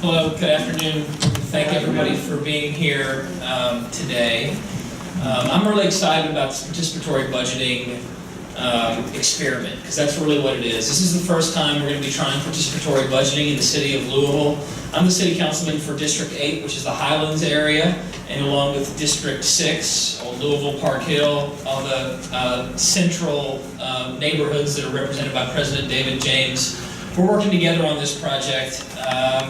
Hello, good afternoon. Thank everybody for being here today. I'm really excited about this participatory budgeting experiment, because that's really what it is. This is the first time we're going to be trying participatory budgeting in the city of Louisville. I'm the city councilman for District 8, which is the Highlands area, and along with District 6, Louisville, Park Hill, all the central neighborhoods that are represented by President David James. We're working together on this project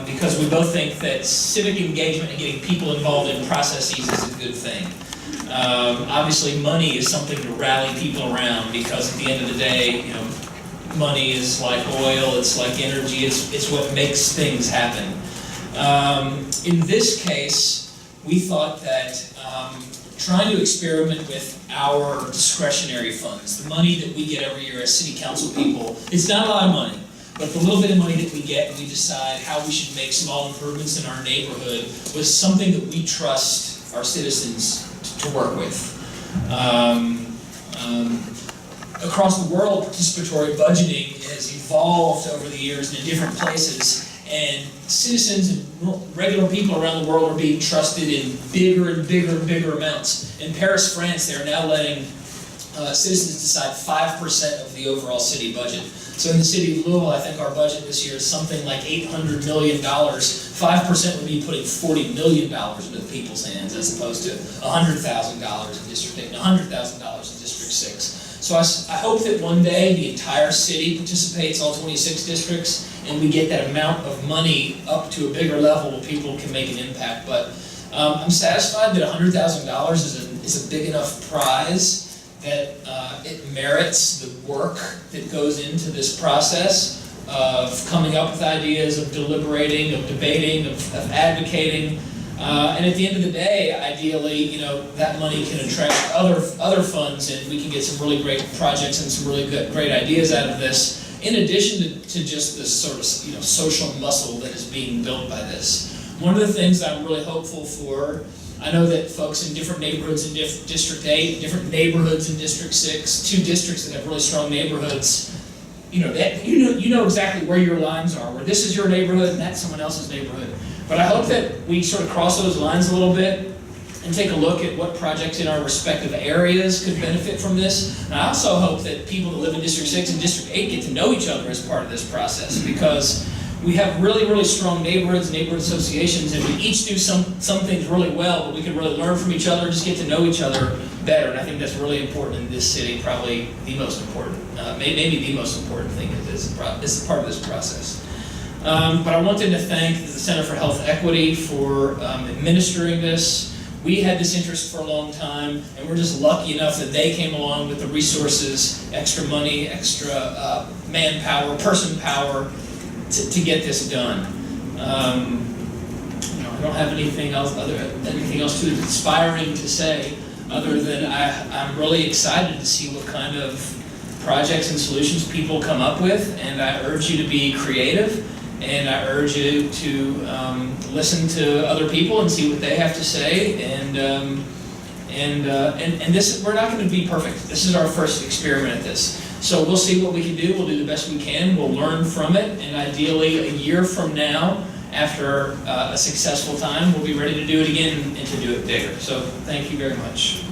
because we both think that civic engagement and getting people involved in processes is a good thing. Obviously, money is something to rally people around, because at the end of the day, you know, money is like oil, it's like energy, it's what makes things happen. In this case, we thought that trying to experiment with our discretionary funds, the money that we get every year as city council people, it's not a lot of money. But the little bit of money that we get, we decide how we should make small improvements in our neighborhood with something that we trust our citizens to work with. Across the world, participatory budgeting has evolved over the years in different places, and citizens and regular people around the world are being trusted in bigger and bigger and bigger amounts. In Paris, France, they are now letting citizens decide 5% of the overall city budget. So in the city of Louisville, I think our budget this year is something like $800 million. 5% would be putting $40 million into the people's hands, as opposed to $100,000 in District 8 and $100,000 in District 6. So I hope that one day the entire city participates, all 26 districts, and we get that amount of money up to a bigger level where people can make an impact. But I'm satisfied that $100,000 is a big enough prize that it merits the work that goes into this process of coming up with ideas, of deliberating, of debating, of advocating. And at the end of the day, ideally, you know, that money can attract other funds, and we can get some really great projects and some really great ideas out of this, in addition to just this sort of, you know, social muscle that is being built by this. One of the things that I'm really hopeful for, I know that folks in different neighborhoods in District 8, different neighborhoods in District 6, two districts that have really strong neighborhoods, you know exactly where your lines are, where this is your neighborhood and that's someone else's neighborhood. But I hope that we sort of cross those lines a little bit and take a look at what projects in our respective areas could benefit from this. And I also hope that people that live in District 6 and District 8 get to know each other as part of this process, because we have really, really strong neighborhoods, neighborhood associations, and we each do some things really well, but we can really learn from each other, just get to know each other better. And I think that's really important in this city, probably the most important, maybe the most important thing is part of this process. But I wanted to thank the Center for Health Equity for administering this. We had this interest for a long time, and we're just lucky enough that they came along with the resources, extra money, extra manpower, person power, to get this done. You know, I don't have anything else too inspiring to say, other than I'm really excited to see what kind of projects and solutions people come up with, and I urge you to be creative, and I urge you to listen to other people and see what they have to say, and this, we're not going to be perfect. This is our first experiment at this. So we'll see what we can do. We'll do the best we can. We'll learn from it. And ideally, a year from now, after a successful time, we'll be ready to do it again and to do it bigger. So thank you very much.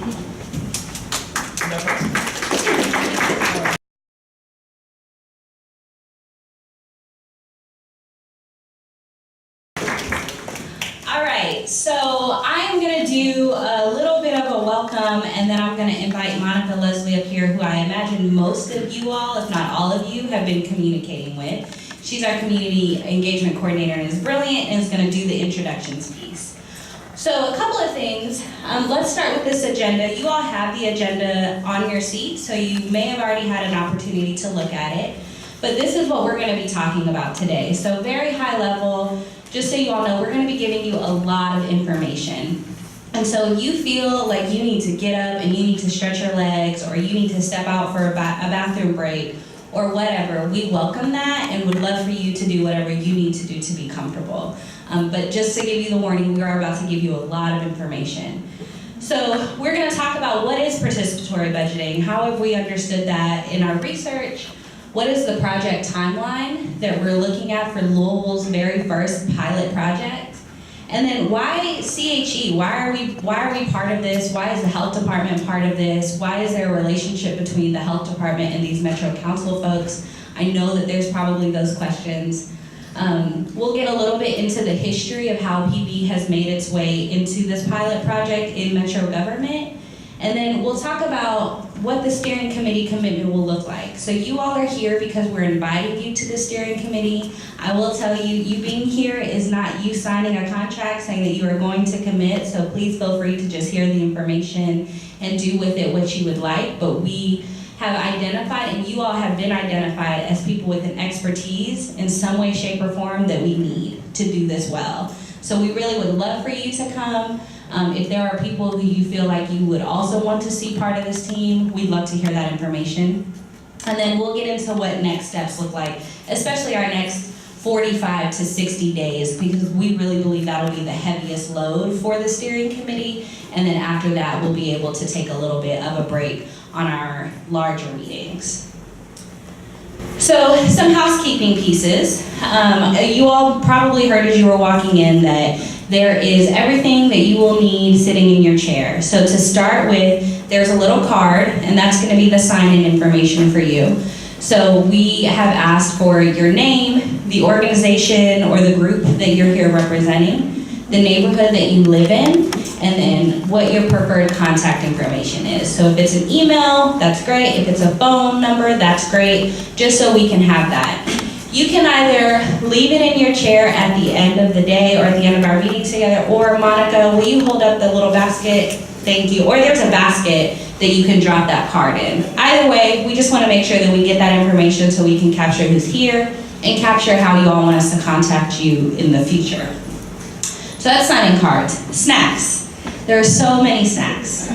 All right, so I'm going to do a little bit of a welcome, and then I'm going to invite Monica Leslie up here, who I imagine most of you all, if not all of you, have been communicating with. She's our community engagement coordinator and is brilliant and is going to do the introductions piece. So a couple of things. Let's start with this agenda. You all have the agenda on your seat, so you may have already had an opportunity to look at it. But this is what we're going to be talking about today. So very high level. Just so you all know, we're going to be giving you a lot of information. And so if you feel like you need to get up and you need to stretch your legs, or you need to step out for a bathroom break, or whatever, we welcome that and would love for you to do whatever you need to do to be comfortable. But just to give you the warning, we are about to give you a lot of information. So we're going to talk about what is participatory budgeting, how have we understood that in our research, what is the project timeline that we're looking at for Louisville's very first pilot project? And then why CHE? Why are we part of this? Why is the health department part of this? Why is there a relationship between the health department and these Metro Council folks? I know that there's probably those questions. We'll get a little bit into the history of how PB has made its way into this pilot project in Metro Government. And then we'll talk about what the steering committee commitment will look like. So you all are here because we're inviting you to the steering committee. I will tell you, you being here is not you signing a contract saying that you are going to commit, so please feel free to just hear the information and do with it what you would like. But we have identified, and you all have been identified as people with an expertise in some way, shape, or form that we need to do this well. So we really would love for you to come. If there are people who you feel like you would also want to see part of this team, we'd love to hear that information. And then we'll get into what next steps look like, especially our next 45 to 60 days, because we really believe that'll be the heaviest load for the steering committee. And then after that, we'll be able to take a little bit of a break on our larger meetings. So some housekeeping pieces. You all probably heard as you were walking in that there is everything that you will need sitting in your chair. So to start with, there's a little card, and that's going to be the sign-in information for you. So we have asked for your name, the organization or the group that you're here representing, the neighborhood that you live in, and then what your preferred contact information is. So if it's an email, that's great. If it's a phone number, that's great, just so we can have that. You can either leave it in your chair at the end of the day or at the end of our meetings together, or Monica, will you hold up the little basket? Thank you. Or there's a basket that you can drop that card in. Either way, we just want to make sure that we get that information so we can capture who's here and capture how you all want us to contact you in the future. So that's signing cards. Snacks. There are so many snacks.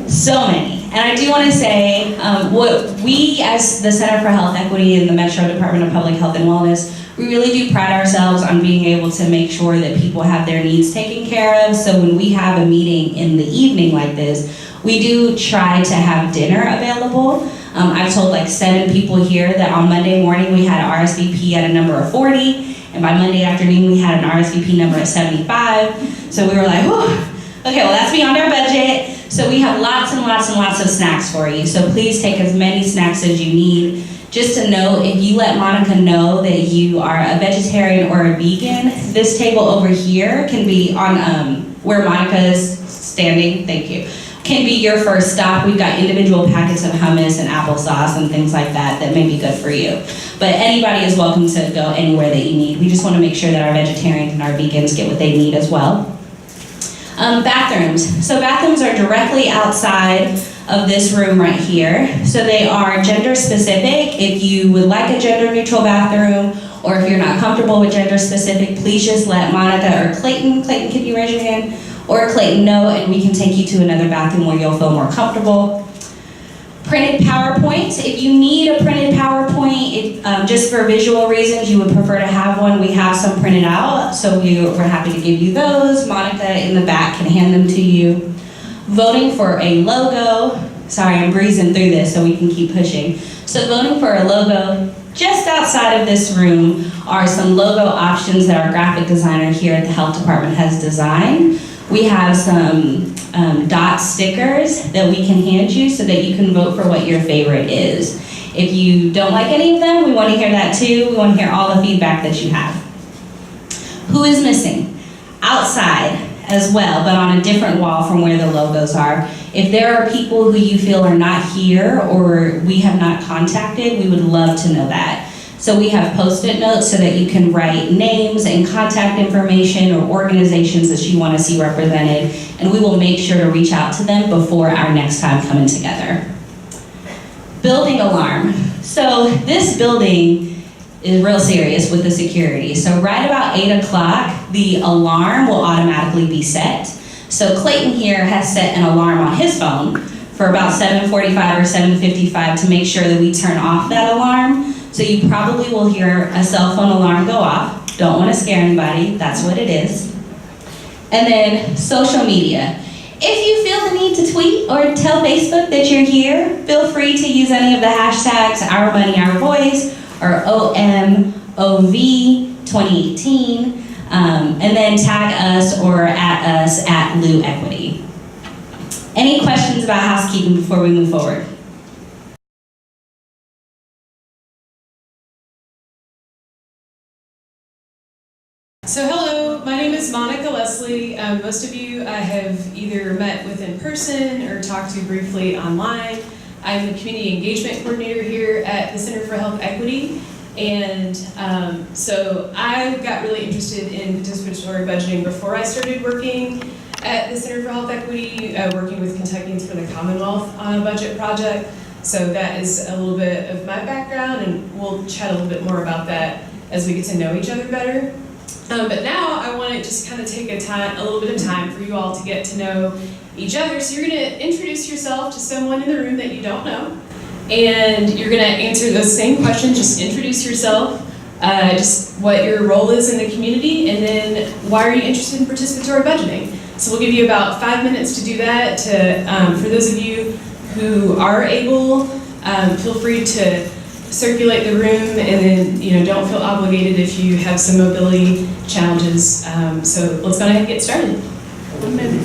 So many. And I do want to say, what we as the Center for Health Equity and the Metro Department of Public Health and Wellness, we really do pride ourselves on being able to make sure that people have their needs taken care of. So when we have a meeting in the evening like this, we do try to have dinner available. I've told like 7 people here that on Monday morning we had an RSVP at a number of 40, and by Monday afternoon we had an RSVP number at 75. So we were like, whew, okay, well that's beyond our budget. So we have lots and lots and lots of snacks for you. So please take as many snacks as you need. Just to know, if you let Monica know that you are a vegetarian or a vegan, this table over here can be on where Monica is standing, thank you, can be your first stop. We've got individual packets of hummus and applesauce and things like that that may be good for you. But anybody is welcome to go anywhere that you need. We just want to make sure that our vegetarians and our vegans get what they need as well. Bathrooms. So bathrooms are directly outside of this room right here. So they are gender specific. If you would like a gender neutral bathroom, or if you're not comfortable with gender specific, please just let Monica or Clayton, can you raise your hand? Or Clayton know, and we can take you to another bathroom where you'll feel more comfortable. Printed PowerPoints. If you need a printed PowerPoint, just for visual reasons, you would prefer to have one, we have some printed out, so we're happy to give you those. Monica in the back can hand them to you. Voting for a logo. Sorry, I'm breezing through this so we can keep pushing. So voting for a logo, just outside of this room are some logo options that our graphic designer here at the health department has designed. We have some dot stickers that we can hand you so that you can vote for what your favorite is. If you don't like any of them, we want to hear that too. We want to hear all the feedback that you have. Who is missing? Outside as well, but on a different wall from where the logos are. If there are people who you feel are not here or we have not contacted, we would love to know that. So we have Post-it notes so that you can write names and contact information or organizations that you want to see represented, and we will make sure to reach out to them before our next time coming together. Building alarm. So this building is real serious with the security. So right about 8 o'clock, the alarm will automatically be set. So Clayton here has set an alarm on his phone for about 7:45 or 7:55 to make sure that we turn off that alarm. So you probably will hear a cell phone alarm go off. Don't want to scare anybody, that's what it is. And then social media. If you feel the need to tweet or tell Facebook that you're here, feel free to use any of the hashtags Our Money, Our Voice, or OMOV 2018, and then tag us or at us at Lou Equity. Any questions about housekeeping before we move forward? So hello, my name is Monica Leslie. Most of you I have either met with in person or talked to briefly online. I'm the Community Engagement Coordinator here at the Center for Health Equity. And so I got really interested in participatory budgeting before I started working at the Center for Health Equity, working with Kentuckians for the Commonwealth on a budget project. So that is a little bit of my background, and we'll chat a little bit more about that as we get to know each other better. But now I want to just kind of take a little bit of time for you all to get to know each other. So you're going to introduce yourself to someone in the room that you don't know, and you're going to answer those same questions. Just introduce yourself, just what your role is in the community, and then why are you interested in participatory budgeting. So we'll give you about 5 minutes to do that. For those of you who are able, feel free to circulate the room, and then don't feel obligated if you have some mobility challenges. So let's go ahead and get started. 1 minute,